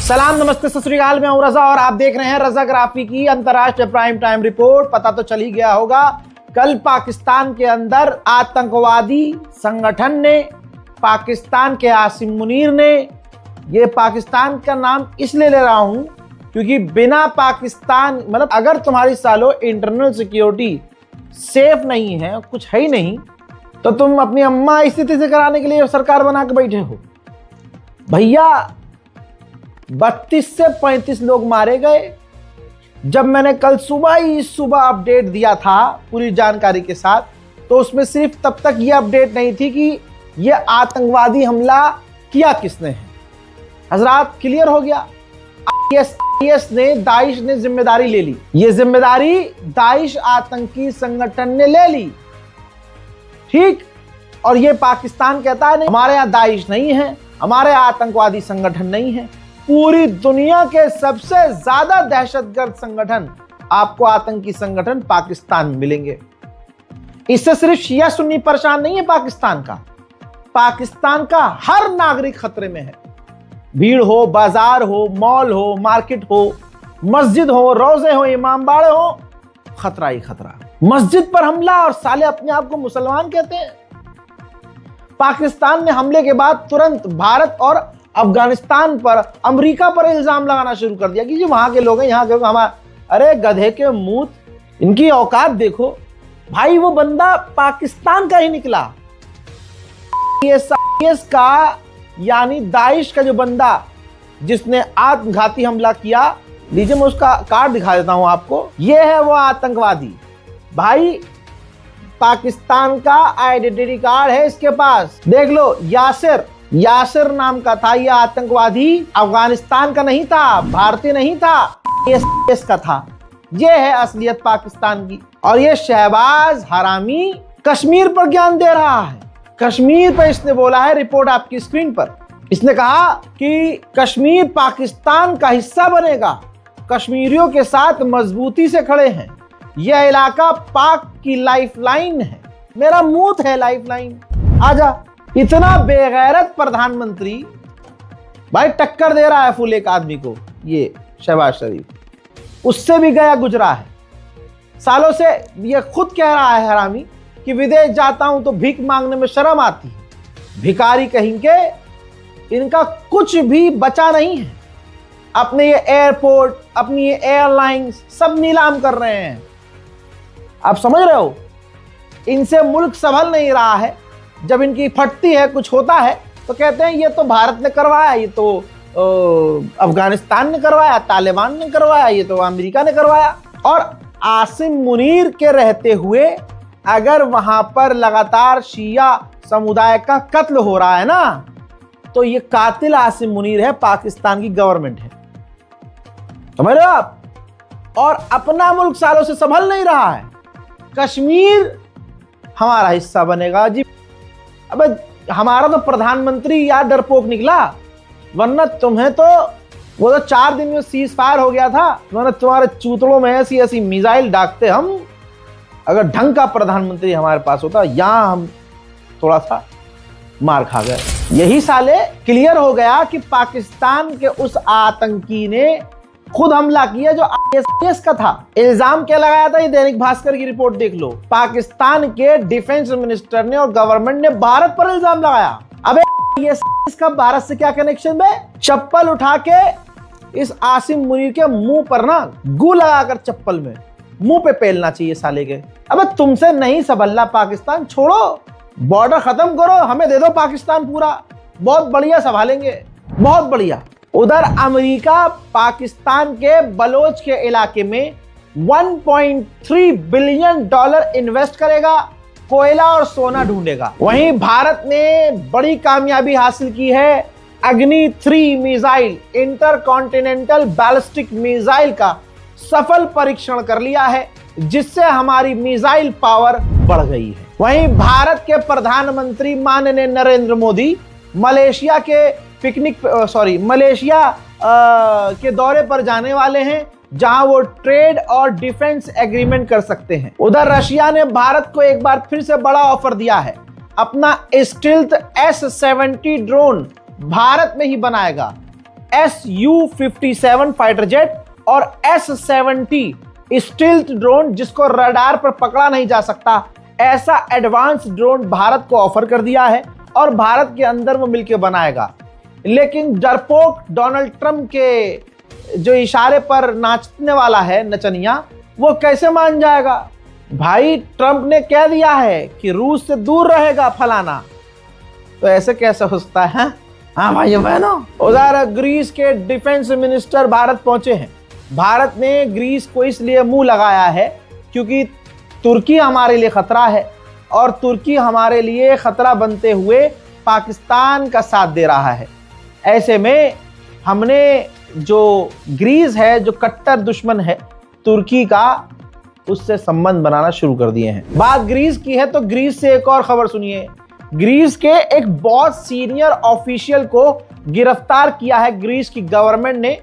सलाम, नमस्ते, सत श्री अकाल। मैं हूं रजा और आप देख रहे हैं रजा ग्राफी की अंतरराष्ट्रीय प्राइम टाइम रिपोर्ट। पता तो चल ही गया होगा, कल पाकिस्तान के अंदर आतंकवादी संगठन ने, पाकिस्तान के आसिम मुनीर ने, ये पाकिस्तान का नाम इसलिए ले रहा हूं क्योंकि बिना पाकिस्तान, मतलब अगर तुम्हारी सालो इंटरनल सिक्योरिटी सेफ नहीं है, कुछ है ही नहीं, तो तुम अपनी अम्मा स्थिति से कराने के लिए सरकार बना के बैठे हो। भैया 32 से 35 लोग मारे गए। जब मैंने कल सुबह अपडेट दिया था पूरी जानकारी के साथ, तो उसमें सिर्फ तब तक ये अपडेट नहीं थी कि ये आतंकवादी हमला किया किसने है। हजरात, क्लियर हो गया। IS ने, दाइश ने जिम्मेदारी ले ली। ये जिम्मेदारी दाइश आतंकी संगठन ने ले ली, ठीक। और ये पाकिस्तान कहता है नहीं, हमारे यहां दाइश नहीं है, हमारे आतंकवादी संगठन नहीं है। पूरी दुनिया के सबसे ज्यादा दहशतगर्द संगठन, आपको आतंकी संगठन पाकिस्तान में मिलेंगे। इससे सिर्फ शिया सुन्नी परेशान नहीं है पाकिस्तान का हर नागरिक खतरे में है। भीड़ हो, बाजार हो, मॉल हो, मार्केट हो, मस्जिद हो, रोजे हो, इमामबाड़े हो, खतरा ही खतरा। मस्जिद पर हमला और साले अपने आप को मुसलमान कहते हैं। पाकिस्तान ने हमले के बाद तुरंत भारत और अफगानिस्तान पर, अमेरिका पर इल्जाम लगाना शुरू कर दिया कि जी वहां के लोग हैं, यहाँ के लोग हमारे। अरे गधे के मुंह, इनकी औकात देखो भाई। वो बंदा पाकिस्तान का ही निकला। IS का यानी दाइश का जो बंदा जिसने आत्मघाती हमला किया, लीजिए मैं उसका कार्ड दिखा देता हूं आपको। ये है वो आतंकवादी भाई, पाकिस्तान का आइडेंटिटी कार्ड है इसके पास, देख लो। यासिर नाम का था ये आतंकवादी। अफगानिस्तान का नहीं था, भारतीय नहीं था, IS का था। ये है असलियत पाकिस्तान की। और ये शहबाज हरामी कश्मीर पर ज्ञान दे रहा है। कश्मीर पर इसने बोला है, रिपोर्ट आपकी स्क्रीन पर, इसने कहा कि कश्मीर पाकिस्तान का हिस्सा बनेगा, कश्मीरियों के साथ मजबूती से खड़े हैं, यह इलाका पाक की लाइफलाइन है। मेरा मुंह है लाइफलाइन। आजा, इतना बेगैरत प्रधानमंत्री भाई टक्कर दे रहा है फुल एक आदमी को, ये शहबाज शरीफ। उससे भी गया गुजरा है सालों से। ये खुद कह रहा है हरामी कि विदेश जाता हूं तो भीख मांगने में शर्म आती है। भिखारी कहेंगे, इनका कुछ भी बचा नहीं है। अपने ये एयरपोर्ट, अपनी ये एयरलाइंस सब नीलाम कर रहे हैं। आप समझ रहे हो, इनसे मुल्क संभल नहीं रहा है। जब इनकी फटती है, कुछ होता है, तो कहते हैं ये तो भारत ने करवाया, ये तो अफगानिस्तान ने करवाया, तालिबान ने करवाया, ये तो अमेरिका ने करवाया। और आसिम मुनीर के रहते हुए अगर वहां पर लगातार शिया समुदाय का कत्ल हो रहा है ना, तो ये कातिल आसिम मुनीर है, पाकिस्तान की गवर्नमेंट है। समझ रहे हो आप? और अपना मुल्क सालों से संभल नहीं रहा है। कश्मीर हमारा हिस्सा बनेगा जी। अबे हमारा तो प्रधानमंत्री यार डरपोक निकला, वरना तुम्हें तो वो तो 4 दिन में सीज फायर हो गया था, वरना तुम्हारे चूतड़ों में ऐसी ऐसी मिसाइल दागते हम। अगर ढंग का प्रधानमंत्री हमारे पास होता, यहां हम थोड़ा सा मार खा गए। यही साले क्लियर हो गया कि पाकिस्तान के उस आतंकी ने खुद हमला किया जो IS का था। इल्जाम क्या लगाया था, ये दैनिक भास्कर की रिपोर्ट देख लो। पाकिस्तान के डिफेंस मिनिस्टर ने और गवर्नमेंट ने भारत पर इल्जाम लगाया। अबे IS का भारत से क्या कनेक्शन है? चप्पल उठा के इस आसिम मुनीर के मुंह पर ना गू लगाकर चप्पल में मुंह पे पेलना चाहिए साले के। अबे तुमसे नहीं संभला पाकिस्तान, छोड़ो, बॉर्डर खत्म करो, हमें दे दो पाकिस्तान पूरा, बहुत बढ़िया संभालेंगे, बहुत बढ़िया। उधर अमेरिका पाकिस्तान के बलोच के इलाके में $1.3 बिलियन इन्वेस्ट करेगा, कोयला और सोना ढूंढेगा। वहीं भारत ने बड़ी कामयाबी हासिल की है। अग्नि 3 मिसाइल, इंटरकॉन्टिनेंटल बैलिस्टिक मिसाइल का सफल परीक्षण कर लिया है, जिससे हमारी मिसाइल पावर बढ़ गई है। वहीं भारत के प्रधानमंत्री माननीय नरेंद्र मोदी मलेशिया के दौरे पर जाने वाले हैं, जहां वो ट्रेड और डिफेंस एग्रीमेंट कर सकते हैं। उधर रशिया ने भारत को एक बार फिर से बड़ा ऑफर दिया है। अपना स्टील्थ S-70 ड्रोन भारत में ही बनाएगा। Su-57 फाइटर जेट और S-70 स्टील्थ ड्रोन, जिसको रडार पर पकड़ा नहीं जा सकता, ऐसा एडवांस ड्रोन भारत को ऑफर कर दिया है और भारत के अंदर वो मिलकर बनाएगा। लेकिन डरपोक डोनाल्ड ट्रंप के जो इशारे पर नाचने वाला है नचनिया, वो कैसे मान जाएगा? भाई ट्रंप ने कह दिया है कि रूस से दूर रहेगा फलाना, तो ऐसे कैसे हो सकता है? हाँ भाई बहनों, उधर ग्रीस के डिफेंस मिनिस्टर भारत पहुंचे हैं। भारत ने ग्रीस को इसलिए मुंह लगाया है क्योंकि तुर्की हमारे लिए खतरा है और तुर्की हमारे लिए खतरा बनते हुए पाकिस्तान का साथ दे रहा है। ऐसे में हमने जो ग्रीस है, जो कट्टर दुश्मन है तुर्की का, उससे संबंध बनाना शुरू कर दिए हैं। बात ग्रीस की है तो ग्रीस से एक और खबर सुनिए। ग्रीस के एक बहुत सीनियर ऑफिशियल को गिरफ्तार किया है ग्रीस की गवर्नमेंट ने।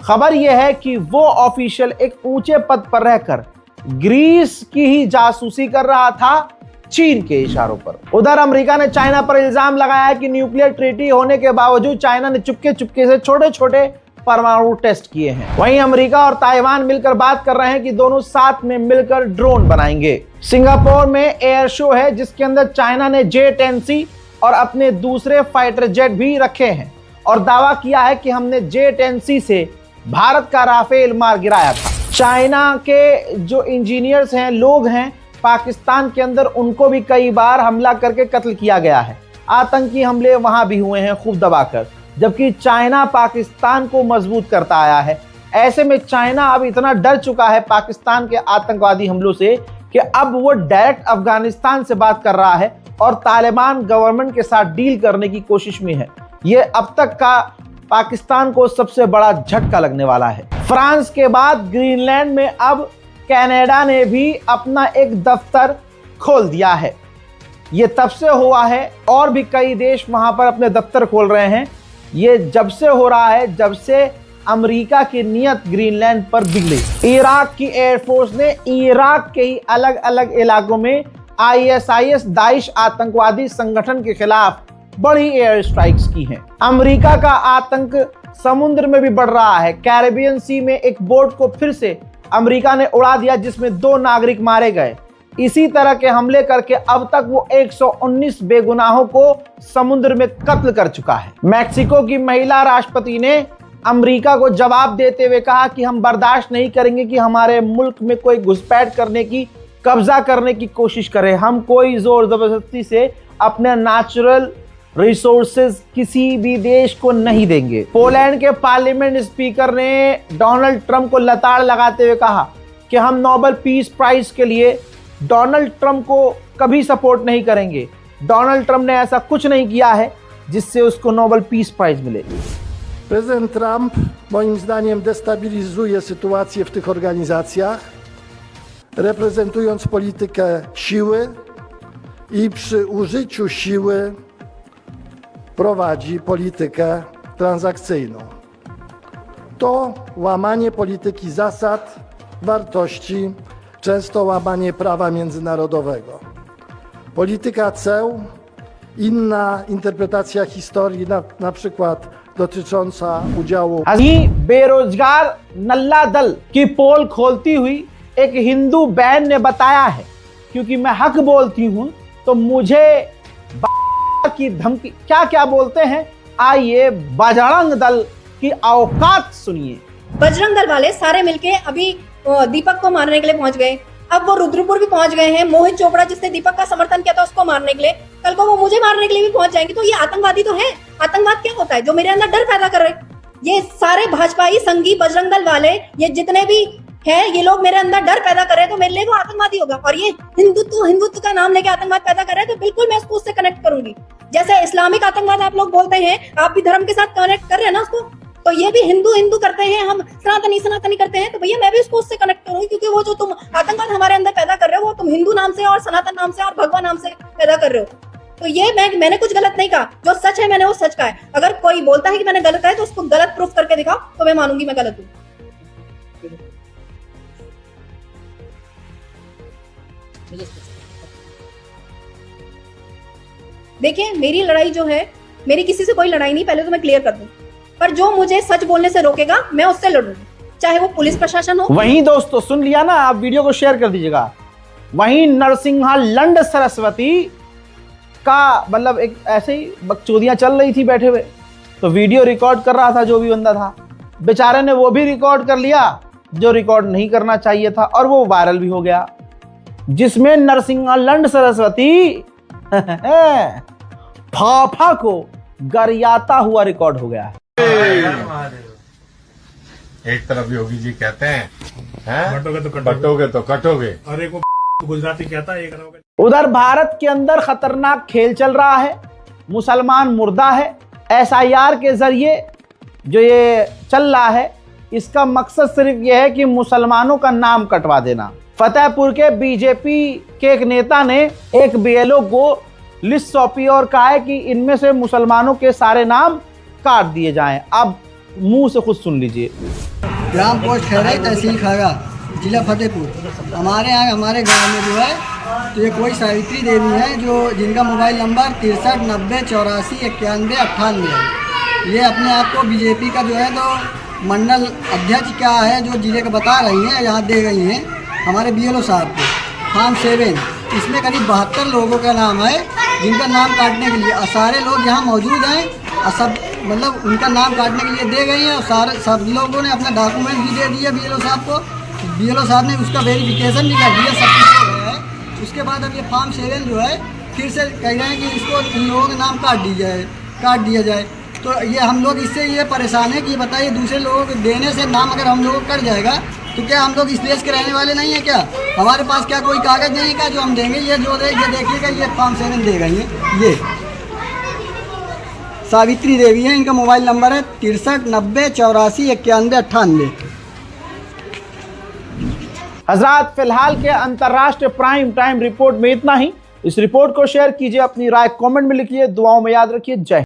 खबर यह है कि वो ऑफिशियल एक ऊंचे पद पर रहकर ग्रीस की ही जासूसी कर रहा था चीन के इशारों पर। उधर अमेरिका ने चाइना पर इल्जाम लगाया है कि न्यूक्लियर ट्रीटी होने के बावजूद चाइना ने चुपके चुपके से छोटे छोटे परमाणु टेस्ट किए हैं। वहीं अमेरिका और ताइवान मिलकर बात कर रहे हैं कि दोनों साथ में मिलकर ड्रोन बनाएंगे। सिंगापुर में एयर शो है जिसके अंदर चाइना ने J-10C और अपने दूसरे फाइटर जेट भी रखे हैं और दावा किया है कि हमने J-10C से भारत का राफेल मार गिराया था। चाइना के जो इंजीनियर्स हैं, लोग हैं पाकिस्तान के अंदर, उनको भी कई बार हमला करके कत्ल किया गया है। आतंकी हमले वहां भी हुए हैं खूब दबाकर, जबकि चाइना पाकिस्तान को मजबूत करता आया है। ऐसे में चाइना अब इतना डर चुका है पाकिस्तान के आतंकवादी हमलों से कि अब वो डायरेक्ट अफगानिस्तान से बात कर रहा है और तालिबान गवर्नमेंट के साथ डील करने की कोशिश में है। ये अब तक का पाकिस्तान को सबसे बड़ा झटका लगने वाला है। फ्रांस के बाद ग्रीनलैंड में अब कनाडा ने भी अपना एक दफ्तर खोल दिया है। ये तब से हुआ है और भी कई देश वहां पर अपने दफ्तर खोल रहे हैं। ये जब से हो रहा है जब से अमेरिका की नियत ग्रीनलैंड पर बिगड़ी। इराक की एयरफोर्स ने इराक के ही अलग अलग इलाकों में ISIS दाइश आतंकवादी संगठन के खिलाफ बड़ी एयर स्ट्राइक्स की हैं। अमेरिका का आतंक समुद्र में भी बढ़ रहा है। कैरेबियन सी में एक बोट को फिर से अमेरिका ने उड़ा दिया जिसमें 2 नागरिक मारे गए। इसी तरह के हमले करके अब तक वो 119 बेगुनाहों को समुद्र में कत्ल कर चुका है। मैक्सिको की महिला राष्ट्रपति ने अमेरिका को जवाब देते हुए कहा कि हम बर्दाश्त नहीं करेंगे कि हमारे मुल्क में कोई घुसपैठ करने की, कब्जा करने की कोशिश करे। हम कोई जोर जबरदस्ती से अपने नेचुरल रिसोर्सेज किसी भी देश को नहीं देंगे। पोलैंड के पार्लियामेंट स्पीकर ने डोनाल्ड ट्रंप को लताड़ लगाते हुए कहा कि हम नोबेल पीस प्राइज के लिए डोनाल्ड ट्रंप को कभी सपोर्ट नहीं करेंगे। डोनाल्ड ट्रंप ने ऐसा कुछ नहीं किया है जिससे उसको नोबेल पीस प्राइज मिले। Prezydent Trump moim zdaniem destabilizuje sytuację w tych organizacjach, reprezentując politykę siły i przy użyciu siły prowadzi politykę transakcyjną. To łamanie polityki zasad, wartości, często łamanie prawa międzynarodowego. Polityka ceł, inna interpretacja historii, na przykład dotycząca udziału बेरोजगार नल्ला दल की पोल खोलती हुई एक हिंदू बहन ने बताया है, क्योंकि मैं हक बोलती हूं तो मुझे की धमकी, क्या क्या बोलते हैं, आइए बजरंग दल की औकात सुनिए। बजरंग दल वाले सारे मिलके अभी दीपक को मारने के लिए पहुंच गए। अब वो रुद्रपुर भी पहुंच गए हैं। मोहित चोपड़ा जिसने दीपक का समर्थन किया था उसको मारने के लिए, कल को वो मुझे मारने के लिए भी पहुंच जाएंगे। तो ये आतंकवादी तो है। आतंकवाद क्या होता है? जो मेरे अंदर डर पैदा कर रहे। ये सारे भाजपाई, संघी, बजरंग दल वाले, ये जितने भी है, ये लोग मेरे अंदर डर पैदा कर रहे हैं, तो मेरे लिए वो आतंकवादी होगा। और ये हिंदुत्व का नाम लेके आतंकवाद पैदा कर रहे हैं, तो बिल्कुल मैं उसको उससे कनेक्ट करूंगी। जैसे इस्लामिक आतंकवाद आप लोग बोलते हैं, आप भी धर्म के साथ कनेक्ट कर रहे हैं ना उसको, तो ये भी हिंदू करते हैं, हम सनातनी करते हैं, तो भैया मैं भी उसको उससे कनेक्ट करूंगी। क्योंकि वो जो तुम आतंकवाद हमारे अंदर पैदा कर रहे हो, वो तुम हिंदू नाम से और सनातन नाम से और भगवान नाम से पैदा कर रहे हो। तो ये मैंने कुछ गलत नहीं कहा। जो सच है मैंने वो सच कहा है। अगर कोई बोलता है कि मैंने गलत कहा है तो उसको गलत प्रूफ करके दिखाओ, तो मैं मानूंगी मैं गलत हूँ। देखिए, मेरी लड़ाई जो है, मेरी किसी से कोई लड़ाई नहीं, पहले तो मैं क्लियर कर दूं। पर जो मुझे सच बोलने से रोकेगा मैं उससे लड़ूंगी, चाहे वो पुलिस प्रशासन हो। वहीं दोस्तों सुन लिया ना, आप वीडियो को शेयर कर दीजिएगा। वहीं नरसिंहा लंड सरस्वती का मतलब एक ऐसे ही बकचोदियां चल रही थी बैठे हुए, तो वीडियो रिकॉर्ड कर रहा था जो भी बंदा था, बेचारे ने वो भी रिकॉर्ड कर लिया जो रिकॉर्ड नहीं करना चाहिए था, और वो वायरल भी हो गया, जिसमें नरसिंहा लंड सरस्वती फाफा को गरियाता हुआ रिकॉर्ड हो गया। एक तरफ योगी जी कहते हैं बटोगे तो कटोगे, और एक वो गुजराती कहता है, एक उधर भारत के अंदर खतरनाक खेल चल रहा है, मुसलमान मुर्दा है। SIR के जरिए जो ये चल रहा है, इसका मकसद सिर्फ ये है कि मुसलमानों का नाम कटवा देना। फतेहपुर के बीजेपी के एक नेता ने एक BLO को लिस्ट सौंपी और कहा है कि इनमें से मुसलमानों के सारे नाम काट दिए जाएं। अब मुंह से खुद सुन लीजिए। ग्राम पोस्ट खैराई, तहसील खागा, जिला फतेहपुर। हमारे यहाँ हमारे गांव में जो है तो ये कोई सावित्री देवी है जो जिनका मोबाइल नंबर 63 90 84 91 98 है। ये अपने आप को बीजेपी का जो है तो मंडल अध्यक्ष क्या है जो जिले का बता रही हैं, यहाँ दे गई हैं हमारे BLO साहब को। फार्म 7 इसमें करीब 72 लोगों का नाम है जिनका नाम काटने के लिए, और सारे लोग यहाँ मौजूद हैं और सब मतलब उनका नाम काटने के लिए दे गई हैं, और सब लोगों ने अपना डॉक्यूमेंट भी दे दिया BLO साहब को। BLO साहब ने उसका वेरिफिकेशन भी कर दिया, सब कुछ हो गया है। उसके बाद अब ये फार्म 7 जो है फिर से कह रहे हैं कि इसको इन लोगों के नाम काट दिया जाए। तो ये हम लोग इससे ये परेशान है कि बताइए दूसरे लोगों को देने से नाम अगर हम लोगों को कट जाएगा तो क्या हम लोग इस देश के रहने वाले नहीं है क्या? हमारे पास क्या कोई कागज़ नहीं है क्या जो हम देंगे? ये जो ये देखिएगा, ये फार्म 7 दे गई है। ये सावित्री देवी है, इनका मोबाइल नंबर है 63 90 84 91 98। हजरात, फिलहाल के अंतर्राष्ट्रीय प्राइम टाइम रिपोर्ट में इतना ही। इस रिपोर्ट को शेयर कीजिए, अपनी राय कमेंट में लिखिए, दुआओं में याद रखिए। जय हिंद।